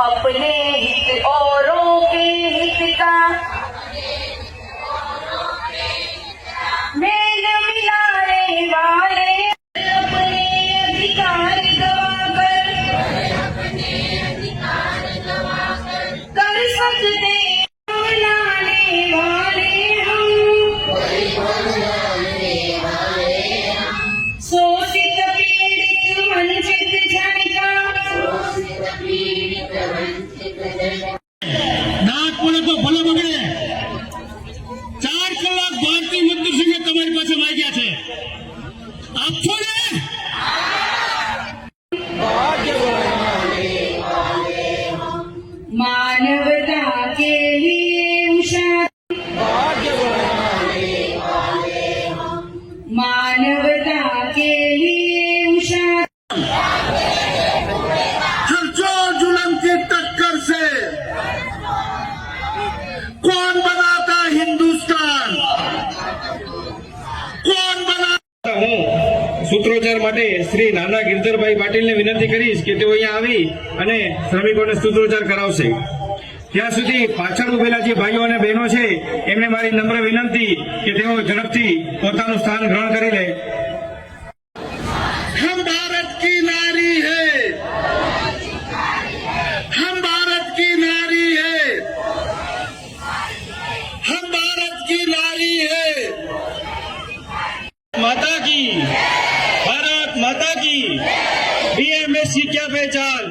अपने हित औरों के हित का मेल मिलाने वाले अपने अधिकार गवाकर कर सकते लाने वाले हम शोषित पीड़ित वंचित जन का નાગપુર તો ભલે બગડે 4 કલાક ભારતીય મજદૂર સંઘે તમારી પાસે માંગ્યા છે, આપશો ને? मानवता के लिए उषा मानवता के लिए उषा जो जुल्म की टक्कर से कौन बनाता हिंदुस्तान, कौन बनाता? હું સૂત્રોચ્ચાર માટે શ્રી નાના ગિરધરભાઈ પાટીલને વિનંતી કરીશ કે તેઓ અહીંયા આવી અને શ્રમિકોને સૂત્રોચ્ચાર કરાવશે. ત્યાં સુધી પાછળ ઉભેલા જે ભાઈઓ અને બહેનો છે એમને મારી નમ્ર વિનંતી કે તેઓ ઝડપથી પોતાનું સ્થાન ગ્રહણ કરી લે. हम भारत की नारी है, हम भारत की नारी है, हम भारत की नारी है. माता की, भारत माता की. बीएमएससी क्या पहचान?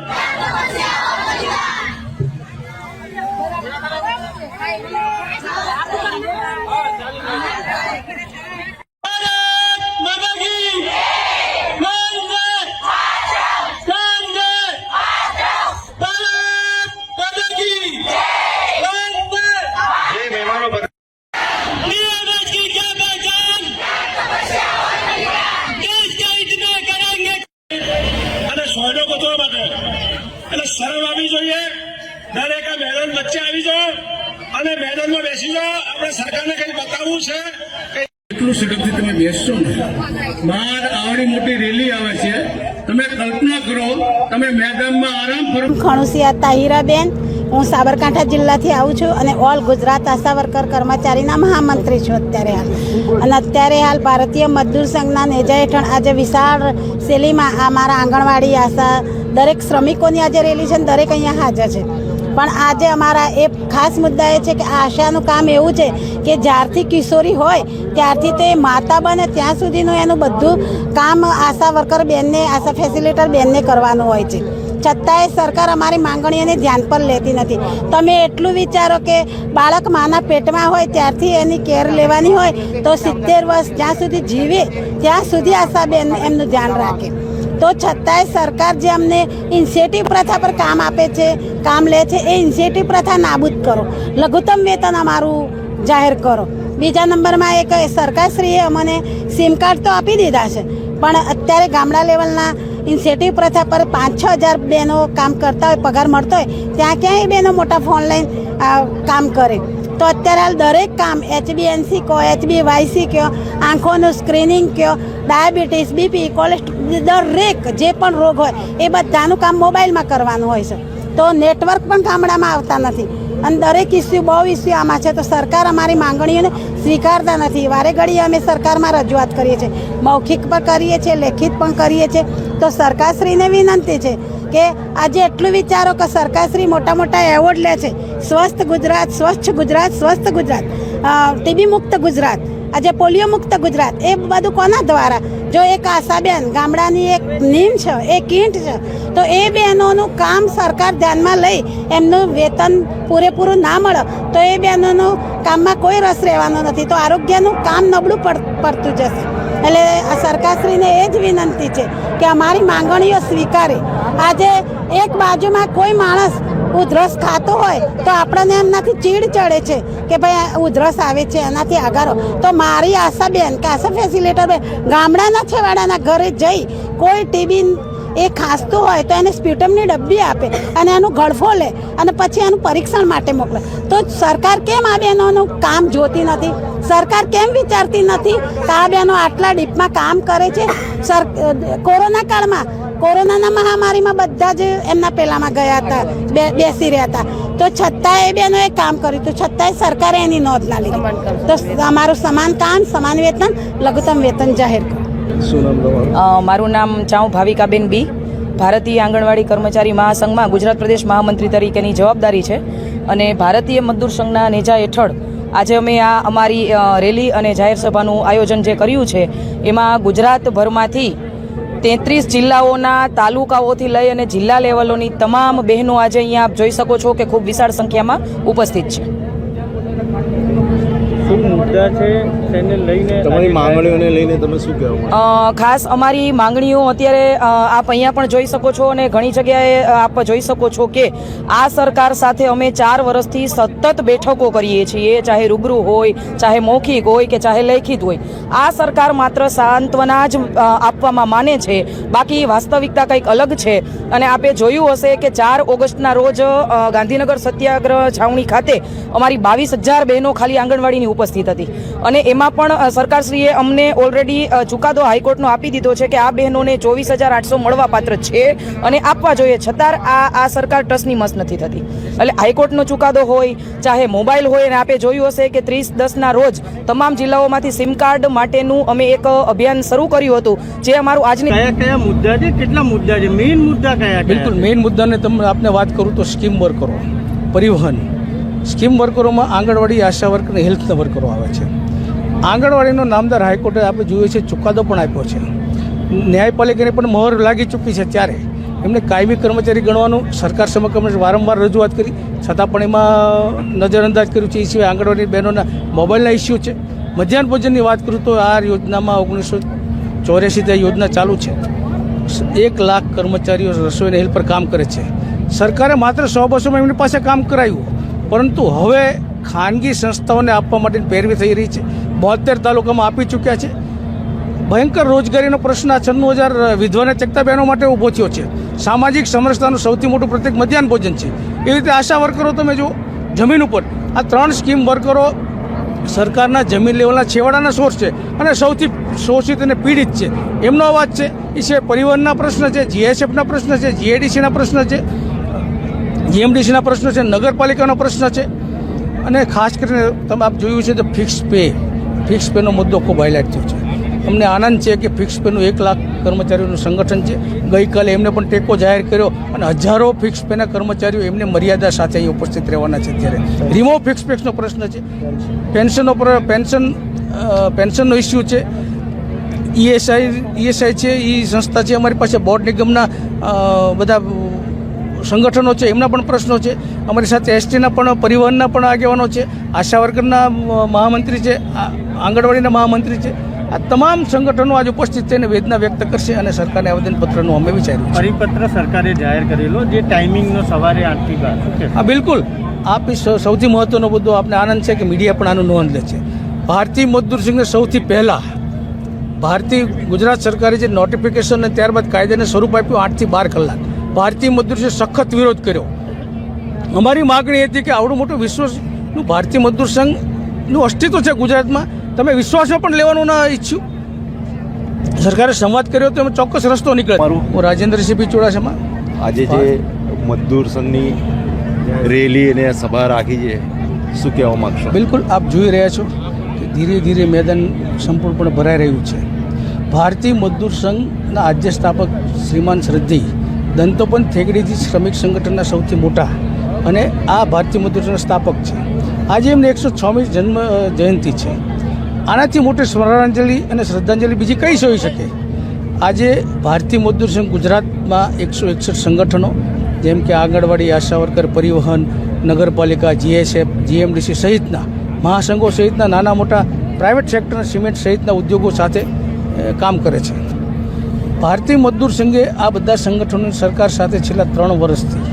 શરમ આવી જોઈએ. દરેક મેદાન વચ્ચે આવી જાઓ અને મેદાનમાં બેસી જાઓ. આપણે સરકારને કઈ બતાવવું છે. એટલું ઝડપથી તમે બેસશો ને, બહાર આવડી મોટી રેલી આવે છે, તમે કલ્પના કરો તમે મેદાનમાં આરામ કરો. ખણુસિયા તાહિરાબેન, હું સાબરકાંઠા જિલ્લાથી આવું છું અને ઓલ ગુજરાત આશા વર્કર કર્મચારીના મહામંત્રી છું અત્યારે હાલ. અને અત્યારે હાલ ભારતીય મજદૂર સંઘના નેજા હેઠળ આજે વિશાળ શૈલીમાં અમારા આંગણવાડી આશા દરેક શ્રમિકોની આજે રેલી છે, દરેક અહીંયા હાજર છે. પણ આજે અમારા એ ખાસ મુદ્દા એ છે કે આ આશાનું કામ એવું છે કે જ્યારથી કિશોરી હોય ત્યારથી તે માતા બને ત્યાં સુધીનું એનું બધું કામ આશા વર્કર બેનને, આશા ફેસિલિટર બેનને કરવાનું હોય છે. છતાંય સરકાર અમારી માંગણીઓને ધ્યાન પર લેતી નથી. તમે એટલું વિચારો કે બાળક માના પેટમાં હોય ત્યારથી એની કેર લેવાની હોય તો 70 વર્ષ જ્યાં સુધી જીવે ત્યાં સુધી આશાબેન એમનું ધ્યાન રાખે. તો છતાંય સરકાર જે અમને ઇન્સેન્ટિવ પ્રથા પર કામ આપે છે, કામ લે છે, એ ઇન્સેન્ટિવ પ્રથા નાબૂદ કરો. લઘુત્તમ વેતન અમારું જાહેર કરો. બીજા નંબરમાં એક સરકારશ્રીએ અમને સિમ કાર્ડ તો આપી દીધા છે, પણ અત્યારે ગામડા લેવલના ઇન્સેન્ટિવ પ્રથા પર 5-6 હજાર બહેનો કામ કરતા હોય, પગાર મળતો હોય, ત્યાં ક્યાંય એ બહેનો મોટા ફોન લઈને કામ કરે. તો અત્યારે હાલ દરેક કામ HbA1c કહો, HbA1c કહો, આંખોનું સ્ક્રીનિંગ કહો, ડાયાબિટીસ, બીપી, કોલેસ્ટ્રોલ, દરેક જે પણ રોગ હોય એ બધાનું કામ મોબાઈલમાં કરવાનું હોય છે. તો નેટવર્ક પણ ગામડામાં આવતા નથી અને દરેક ઇસ્યુ બહુ ઇસ્યુ આમાં છે. તો સરકાર અમારી માંગણીઓને સ્વીકારતા નથી. વારે ઘડીએ અમે સરકારમાં રજૂઆત કરીએ છીએ, મૌખિક પણ કરીએ છીએ, લેખિત પણ કરીએ છીએ. તો સરકારશ્રીને વિનંતી છે કે આજે એટલું વિચારો કે સરકારશ્રી મોટા મોટા એવોર્ડ લે છે, સ્વસ્થ ગુજરાત, સ્વચ્છ ગુજરાત, સ્વસ્થ ગુજરાત, ટીબી મુક્ત ગુજરાત, આજે પોલિયો મુક્ત ગુજરાત, એ બધું કોના દ્વારા? જો એક આશાબેન ગામડાની એક નીમ છે, એક ઈંટ છે, તો એ બહેનોનું કામ સરકાર ધ્યાનમાં લઈ એમનું વેતન પૂરેપૂરું ના મળે તો એ બહેનોનું કામમાં કોઈ રસ રહેવાનો નથી. તો આરોગ્યનું કામ નબળું પડતું જશે. એટલે આ સરકારશ્રીને એ જ વિનંતી છે કે અમારી માંગણીઓ સ્વીકારે. આજે એક બાજુમાં કોઈ માણસ ઉધરસ ખાતો હોય તો આપણને એમનાથી ચીડ ચડે છે કે ભાઈ ઉધરસ આવે છે એનાથી આગારો. તો મારી આશા બેન કે આશા ફેસિલિટર બેન ગામડાના છેવાડાના ઘરે જઈ કોઈ ટીબી એ ખાસતું હોય તો એને સ્પ્યુટમની ડબ્બી આપે અને એનું ગળફો લે અને પછી એનું પરીક્ષણ માટે મોકલે. તો સરકાર કેમ આ બહેનોનું કામ જોતી નથી? સરકાર કેમ વિચારતી નથી કે આ બહેનો આટલા ડીપમાં કામ કરે છે? કોરોના કાળમાં કોરોનાના મહામારીમાં બધા જ એમના પેલામાં ગયા હતા, બેસી રહ્યા હતા, તો છતાંય એ બહેનોએ કામ કર્યું, તો છતાંય સરકારે એની નોંધ ના લીધી. તો અમારું સમાન કામ, સમાન વેતન, લઘુત્તમ વેતન જાહેર કરો. શું નામ તમારું? મારું નામ ચાઉ ભાવિકાબેન બી. ભારતીય આંગણવાડી કર્મચારી મહાસંઘમાં ગુજરાત પ્રદેશ મહામંત્રી તરીકેની જવાબદારી છે અને ભારતીય મજદૂર સંઘના નેજા હેઠળ આજે અમે આ અમારી રેલી અને જાહેર સભાનું આયોજન જે કર્યું છે એમાં ગુજરાતભરમાંથી 33 જિલ્લાઓના તાલુકાઓથી લઈ અને જિલ્લા લેવલોની તમામ બહેનો આજે અહીંયા આપ જોઈ શકો છો કે ખૂબ વિશાળ સંખ્યામાં ઉપસ્થિત છે. શું મુદ્દા છે તેને લઈને, તમારી માંગણીઓને લઈને તમે શું કહેવા માંગો? ખાસ અમારી માંગણીઓ અત્યારે આપ અહીંયા પણ જોઈ શકો છો અને ઘણી જગ્યાએ આપ જોઈ શકો છો કે આ સરકાર સાથે અમે 4 વર્ષથી સતત બેઠકો કરીએ છીએ, ચાહે રૂબરૂ હોય, ચાહે મૌખિક હોય કે ચાહે લેખિત હોય. આ સરકાર માત્ર સાંત્વના જ આપવામાં માને છે, બાકી વાસ્તવિકતા કંઈક અલગ છે. અને આપે જોયું હશે કે 4 ઓગસ્ટના રોજ ગાંધીનગર સત્યાગ્રહ છાવણી ખાતે અમારી 22,000 બહેનો ખાલી આંગણવાડીની ઉપસ્થિત હતી અને એમાં પણ સરકારશ્રીએ અમને ઓલરેડી ચુકાદો હાઈકોર્ટનો આપી દીધો છે કે આ બહેનોને 24,800 મળવા પાત્ર છે અને આપવા જોઈએ, છતાં આ સરકાર ટસની મસ નથી થતી. એટલે હાઈકોર્ટનો ચુકાદો હોય, ચાહે મોબાઈલ હોય, અને આપે જોયું હશે કે 30/10ના રોજ તમામ જિલ્લાઓમાંથી સિમ કાર્ડ માટેનું અમે એક અભિયાન શરૂ કર્યું હતું, જે અમારું આજની કયા મુદ્દા છે, કેટલા મુદ્દા છે, મેઇન મુદ્દા કયા? બિલકુલ મેઇન મુદ્દાને તમને આપને વાત કરું તો સ્કીમ વર્કરો, પરિવહન. સ્કીમ વર્કરોમાં આંગણવાડી, આશા વર્કર અને હેલ્થના વર્કરો આવે છે. આંગણવાડીનો નામદાર હાઈકોર્ટે આપણે જોઈએ છે ચુકાદો પણ આપ્યો છે, ન્યાયપાલિકાને પણ મહોર લાગી ચૂકી છે. ત્યારે એમને કાયમી કર્મચારી ગણવાનું સરકાર સમક્ષ વારંવાર રજૂઆત કરી, છતાં પણ એમાં નજરઅંદાજ કર્યું છે. એ સિવાય આંગણવાડી બહેનોના મોબાઈલના ઇસ્યુ છે. મધ્યાહન ભોજનની વાત કરું તો આ યોજનામાં 1984 યોજના ચાલુ છે. 1 લાખ કર્મચારીઓ રસોઈ અને હેલ્પ પર કામ કરે છે. સરકારે માત્ર 100-200માં એમની પાસે કામ કરાવ્યું, પરંતુ હવે ખાનગી સંસ્થાઓને આપવા માટેની પેરવી થઈ રહી છે. 72 તાલુકામાં આપી ચૂક્યા છે. ભયંકર રોજગારીનો પ્રશ્ન 96,000 વિધવાને ચકતા બહેનો માટે ઊભો થયો છે. સામાજિક સમરસતાનું સૌથી મોટું પ્રતીક મધ્યાહન ભોજન છે. એ રીતે આશા વર્કરો તમે જો જમીન ઉપર, આ 3 સ્કીમ વર્કરો સરકારના જમીન લેવલના છેવાડાના સોર્સ છે અને સૌથી શોષિત અને પીડિત છે. એમનો અવાજ છે. એ છે પરિવહનના પ્રશ્ન છે, જીએસએફના પ્રશ્ન છે, જીઆઈડીસીના પ્રશ્ન છે, જીએમડીસીના પ્રશ્ન છે, નગરપાલિકાનો પ્રશ્ન છે. અને ખાસ કરીને તમે આપ જોયું છે તો ફિક્સ પેનો મુદ્દો ખૂબ હાઇલાઇટ થયો છે. અમને આનંદ છે કે ફિક્સ પેનું 1 લાખ કર્મચારીઓનું સંગઠન છે. ગઈકાલે એમને પણ ટેકો જાહેર કર્યો અને હજારો ફિક્સ પેના કર્મચારીઓ એમને મર્યાદા સાથે અહીં ઉપસ્થિત રહેવાના છે. ત્યારે રિમોવ ફિક્સ પેનો પ્રશ્ન છે, પેન્શનનો ઇસ્યુ છે, ઈએસઆઈ છે, એ સંસ્થા છે. અમારી પાસે બોર્ડ નિગમના બધા સંગઠનો છે, એમના પણ પ્રશ્નો છે. અમારી સાથે એસટીના પણ, પરિવહનના પણ આગેવાનો છે, આશા વર્કરના મહામંત્રી છે, આંગણવાડીના મહામંત્રી છે. આ તમામ સંગઠનો આજે ઉપસ્થિત થઈને વેદના વ્યક્ત કરશે અને સરકારને આવેદનપત્રનું અમે વિચાર્યું છે. પરિપત્ર સરકારે જાહેર કરેલો, જે ટાઈમિંગનો સવારે 8 થી 12. હા બિલકુલ. સૌથી મહત્વનો મુદ્દો આપને આનંદ છે કે મીડિયા પણ આનું નોંધ લે છે. ભારતીય મજદૂર સંઘને સૌથી પહેલાં ગુજરાત સરકારે જે નોટિફિકેશન અને ત્યારબાદ કાયદાને સ્વરૂપ આપ્યું 8 થી 12 કલાક, ભારતીય મજદૂર સંઘે સખત વિરોધ કર્યો. અમારી માગણી હતી કે આવડું મોટું વિશ્વનું ભારતીય મજદૂર સંઘનું અસ્તિત્વ છે ગુજરાતમાં, તમે વિશ્વાસમાં પણ લેવાનું ના ઈચ્છ્યું. સરકારે સંવાદ કર્યો તો એમાં ચોક્કસ રસ્તો નીકળે. હું રાજેન્દ્રસિંહ બી ચુડાસમા. આજે જે મજદૂર સંઘની રેલી અને સભા રાખી છે, શું કહેવા માગશો? બિલકુલ આપ જોઈ રહ્યા છો કે ધીરે ધીરે મેદાન સંપૂર્ણપણે ભરાઈ રહ્યું છે. ભારતીય મજદૂર સંઘના આદ્ય સ્થાપક શ્રીમાન શ્રદ્ધી દંતોપંત થેગડીજી શ્રમિક સંગઠનના સૌથી મોટા અને આ ભારતીય મજદૂર સંઘના સ્થાપક છે. આજે એમને 106મી જન્મ જયંતિ છે. આનાથી મોટી સ્મરણાંજલિ અને શ્રદ્ધાંજલિ બીજી કઈ હોઈ શકે? આજે ભારતીય મજદૂર સંઘ ગુજરાતમાં 161 સંગઠનો, જેમ કે આંગણવાડી, આશા વર્કર, પરિવહન, નગરપાલિકા, જીએસએફ, જીએમડીસી સહિતના મહાસંઘો સહિતના નાના મોટા પ્રાઇવેટ સેક્ટર, સિમેન્ટ સહિતના ઉદ્યોગો સાથે કામ કરે છે. ભારતીય મજદૂર સંઘે આ બધા સંગઠનોની સરકાર સાથે છેલ્લા 3 વર્ષથી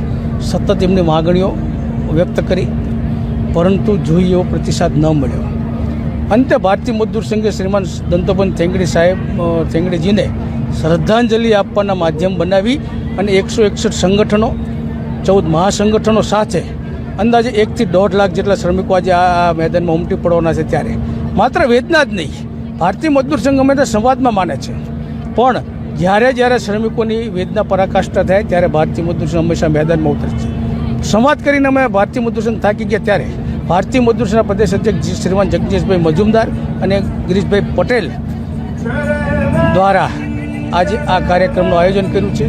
સતત એમની માગણીઓ વ્યક્ત કરી, પરંતુ જોઈએ એવો પ્રતિસાદ ન મળ્યો. અંતે ભારતીય મજદૂર સંઘે શ્રીમાન દંતોબેન થેંગડીજીને શ્રદ્ધાંજલિ આપવાના માધ્યમ બનાવી અને 161 સંગઠનો, 14 મહાસંગઠનો સાથે અંદાજે 1 થી 1.5 લાખ જેટલા શ્રમિકો આજે આ મેદાનમાં ઉમટી પડવાના છે. ત્યારે માત્ર વેદના જ નહીં, ભારતીય મજદૂર સંઘ હંમેશા સંવાદમાં માને છે, પણ જ્યારે શ્રમિકોની વેદના પરાકાષ્ઠા થાય ત્યારે ભારતીય મજદૂર સંઘ હંમેશા મેદાનમાં ઉતરે છે. સંવાદ કરીને અમે ભારતીય મજદૂર સંઘ થાકી ગયા ત્યારે ભારતીય મજદૂર સંઘના પ્રદેશ અધ્યક્ષ શ્રીમાન જગદીશભાઈ મજુમદાર અને ગિરીશભાઈ પટેલ દ્વારા આજે આ કાર્યક્રમનું આયોજન કર્યું છે.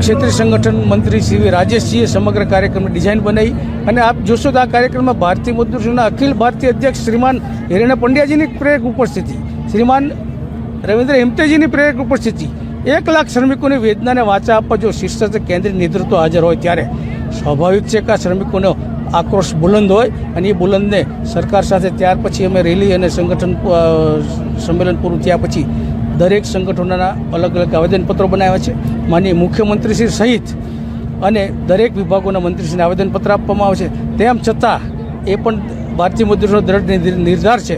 ક્ષેત્રીય સંગઠન મંત્રી શ્રી રાજેશજીએ સમગ્ર કાર્યક્રમની ડિઝાઇન બનાવી અને આપ જોશો તો આ કાર્યક્રમમાં ભારતીય મજદૂર સંઘના અખિલ ભારતીય અધ્યક્ષ શ્રીમાન હિરેન પંડ્યાજીની પ્રેરક ઉપસ્થિતિ, શ્રીમાન રવિન્દ્ર હિમતેજીની પ્રેરક ઉપસ્થિતિ, 1 લાખ શ્રમિકોની વેદનાને વાચા આપવા જો શીર્ષક કેન્દ્રીય નેતૃત્વ હાજર હોય ત્યારે સ્વાભાવિક છે કે આ શ્રમિકોનો આક્રોશ બુલંદ હોય અને એ બુલંદને સરકાર સાથે ત્યાર પછી અમે રેલી અને સંગઠન સંમેલન પૂરું થયા પછી દરેક સંગઠનોના અલગ અલગ આવેદનપત્રો બનાવ્યા છે. માનનીય મુખ્યમંત્રીશ્રી સહિત અને દરેક વિભાગોના મંત્રીશ્રીને આવેદનપત્ર આપવામાં આવે છે. તેમ છતાં એ પણ ભારતીય મજદૂરોનો દ્રઢ નિર્ધાર છે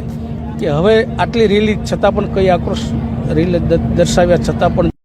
કે હવે આટલી રેલી છતાં પણ કઈ આક્રોશ રેલી દર્શાવ્યા છતાં પણ